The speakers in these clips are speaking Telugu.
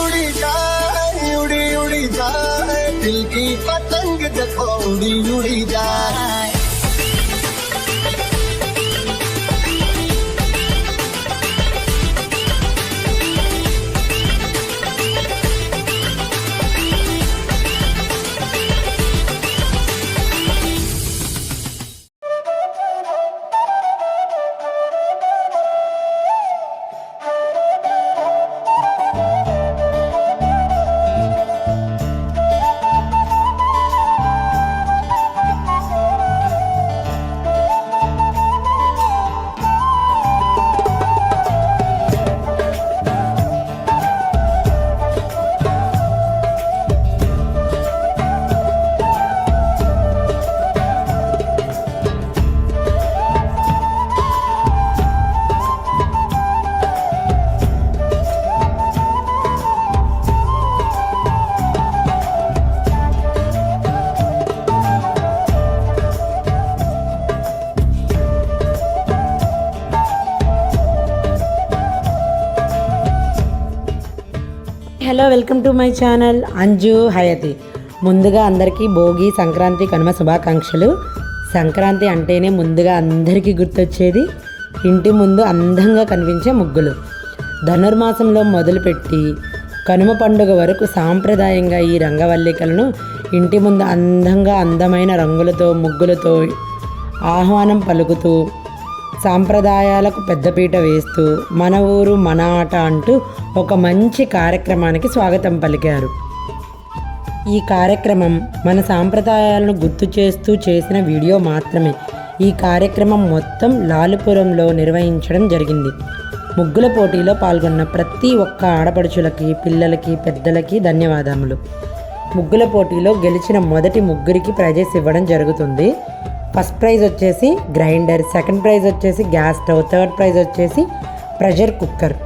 उड़ी जाए उड़ी उड़ी जाए दिल की पतंग देखो उड़ी उड़ी जाए। Hello welcome to my channel Anju Hayathi. ముందుగా అందరికీ భోగి సంక్రాంతి కనుమ శుభాకాంక్షలు. సంక్రాంతి అంటేనే ముందుగా అందరికీ గుర్తొచ్చేది ఇంటి ముందు అందంగా కనిపించే ముగ్గులు. ధనుర్మాసంలో మొదలుపెట్టి కనుమ పండుగ వరకు సాంప్రదాయంగా ఈ రంగవల్లికలను ఇంటి ముందు అందంగా అందమైన రంగులతో ముగ్గులతో ఆహ్వానం పలుకుతూ సాంప్రదాయాలకు పెద్దపీట వేస్తూ మన ఊరు మన ఆట అంటూ ఒక మంచి కార్యక్రమానికి స్వాగతం పలికారు. ఈ కార్యక్రమం మన సాంప్రదాయాలను గుర్తు చేస్తూ చేసిన వీడియో మాత్రమే. ఈ కార్యక్రమం మొత్తం లాలిపురంలో నిర్వహించడం జరిగింది. ముగ్గుల పోటీలో పాల్గొన్న ప్రతి ఒక్క ఆడపడుచులకి పిల్లలకి పెద్దలకి ధన్యవాదములు. ముగ్గుల పోటీలో గెలిచిన మొదటి ముగ్గురికి ప్రైజెస్ ఇవ్వడం జరుగుతుంది. ఫస్ట్ ప్రైజ్ వచ్చేసి గ్రైండర్, సెకండ్ ప్రైజ్ వచ్చేసి గ్యాస్ స్టవ్, థర్డ్ ప్రైజ్ వచ్చేసి ప్రెషర్ కుక్కర్.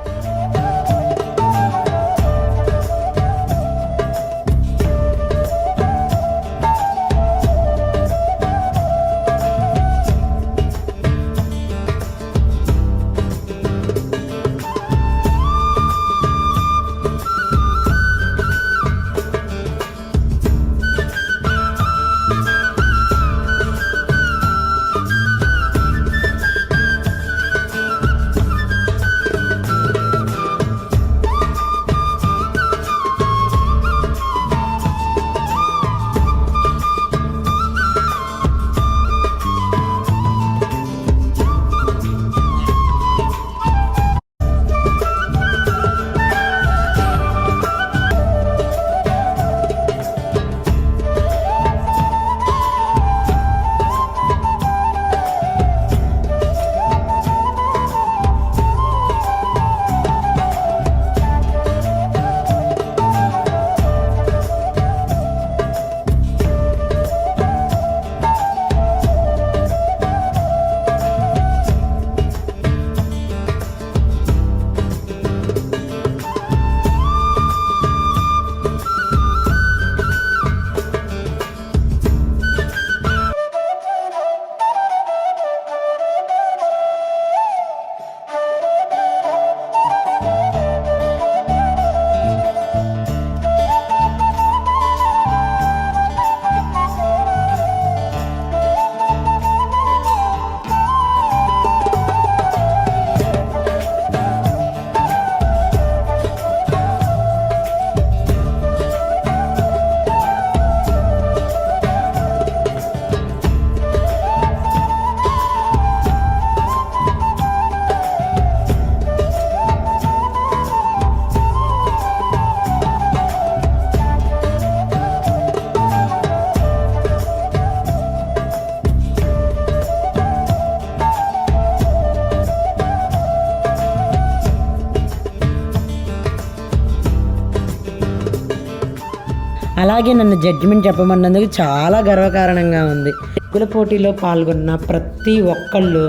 అలాగే నన్ను జడ్జిమెంట్ చెప్పమన్నందుకు చాలా గర్వకారణంగా ఉంది. ముగ్గుల పోటీలో పాల్గొన్న ప్రతి ఒక్కళ్ళు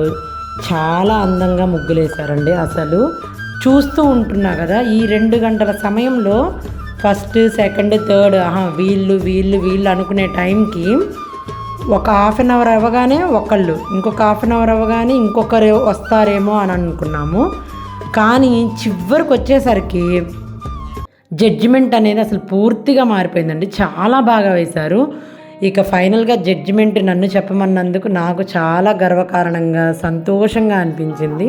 చాలా అందంగా ముగ్గులు వేశారండి. అసలు చూస్తూ ఉంటున్నా కదా, ఈ 2 గంటల సమయంలో ఫస్ట్ సెకండ్ థర్డ్ వీళ్ళు వీళ్ళు వీళ్ళు అనుకునే టైంకి ఒక హాఫ్ అన్ అవర్ అవ్వగానే ఒకళ్ళు, ఇంకొక హాఫ్ అన్ అవర్ అవ్వగానే ఇంకొకరు వస్తారేమో అని అనుకున్నాము. కానీ చివరికి వచ్చేసరికి జడ్జిమెంట్ అనేది అసలు పూర్తిగా మారిపోయిందండి. చాలా బాగా వేశారు. ఇక ఫైనల్గా జడ్జిమెంట్ నన్ను చెప్పమన్నందుకు నాకు చాలా గర్వకారణంగా సంతోషంగా అనిపించింది.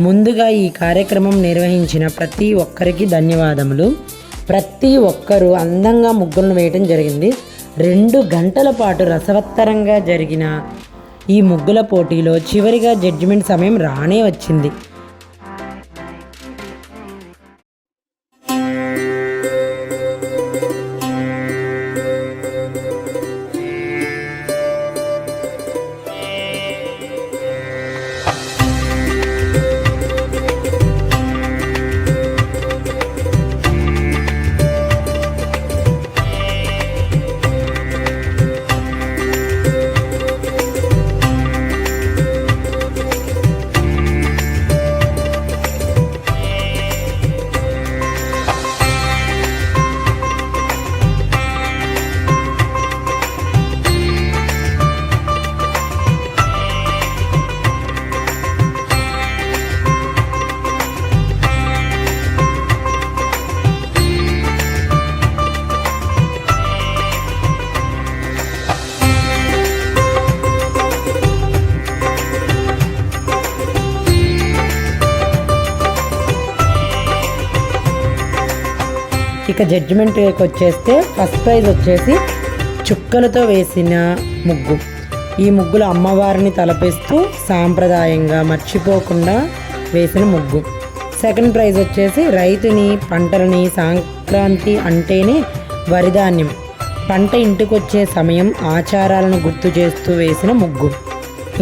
ముందుగా ఈ కార్యక్రమం నిర్వహించిన ప్రతి ఒక్కరికి ధన్యవాదములు. ప్రతి ఒక్కరూ అందంగా ముగ్గులను వేయటం జరిగింది. 2 గంటల పాటు రసవత్తరంగా జరిగిన ఈ ముగ్గుల పోటీలో చివరిగా జడ్జిమెంట్ సమయం రానే వచ్చింది. ఇక జడ్జిమెంట్కి వచ్చేస్తే ఫస్ట్ ప్రైజ్ వచ్చేసి చుక్కలతో వేసిన ముగ్గు. ఈ ముగ్గులు అమ్మవారిని తలపిస్తూ సాంప్రదాయంగా మర్చిపోకుండా వేసిన ముగ్గు. సెకండ్ ప్రైజ్ వచ్చేసి రైతుని పంటలని సంక్రాంతి అంటేనే వరిధాన్యం, పంట ఇంటికొచ్చే సమయం ఆచారాలను గుర్తు చేస్తూ వేసిన ముగ్గు.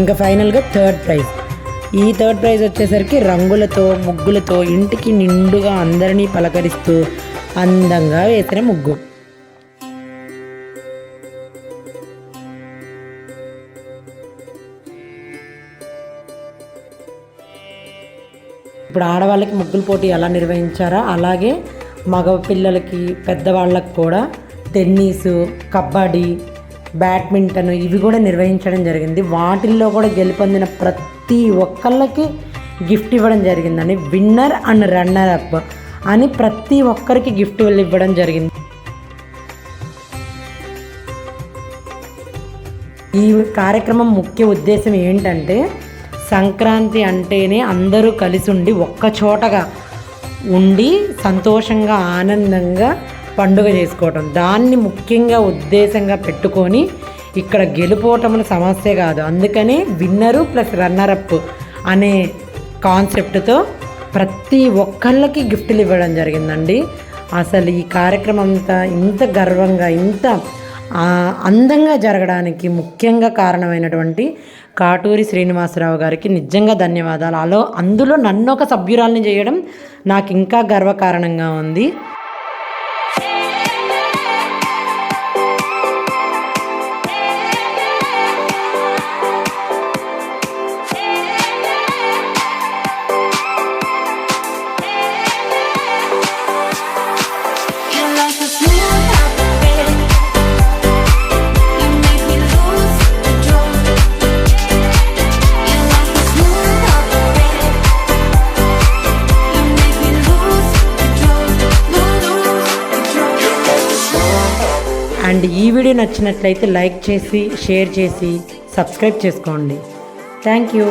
ఇంకా ఫైనల్గా థర్డ్ ప్రైజ్. ఈ థర్డ్ ప్రైజ్ వచ్చేసరికి రంగులతో ముగ్గులతో ఇంటికి నిండుగా అందరినీ పలకరిస్తూ అందంగా వేసిన ముగ్గు. ఇప్పుడు ఆడవాళ్ళకి ముగ్గుల పోటీ ఎలా నిర్వహించారో అలాగే మగ పిల్లలకి పెద్దవాళ్ళకి కూడా టెన్నిసు, కబడ్డీ, బ్యాడ్మింటన్ ఇవి కూడా నిర్వహించడం జరిగింది. వాటిల్లో కూడా గెలుపొందిన ప్రతి ఒక్కళ్ళకి గిఫ్ట్ ఇవ్వడం జరిగిందని, విన్నర్ అండ్ రన్నర్ అప్ అని ప్రతి ఒక్కరికి గిఫ్ట్ ఇవ్వడం జరిగింది. ఈ కార్యక్రమం ముఖ్య ఉద్దేశం ఏంటంటే సంక్రాంతి అంటేనే అందరూ కలిసి ఉండి ఒక్కచోటగా ఉండి సంతోషంగా ఆనందంగా పండుగ చేసుకోవటం. దాన్ని ముఖ్యంగా ఉద్దేశంగా పెట్టుకొని ఇక్కడ గెలుపోవటముల సమస్య కాదు, అందుకనే విన్నరు ప్లస్ రన్నరప్ అనే కాన్సెప్ట్తో ప్రతి ఒక్కళ్ళకి గిఫ్ట్లు ఇవ్వడం జరిగిందండి. అసలు ఈ కార్యక్రమం అంతా ఇంత గర్వంగా ఇంత అందంగా జరగడానికి ముఖ్యంగా కారణమైనటువంటి కాటూరి శ్రీనివాసరావు గారికి నిజంగా ధన్యవాదాలు. అందులో నన్ను ఒక సభ్యురాల్ని చేయడం నాకు ఇంకా గర్వకారణంగా ఉంది. అండ్ ఈ వీడియో నచ్చినట్లయితే లైక్ చేసి షేర్ చేసి సబ్స్క్రైబ్ చేసుకోండి. Thank you.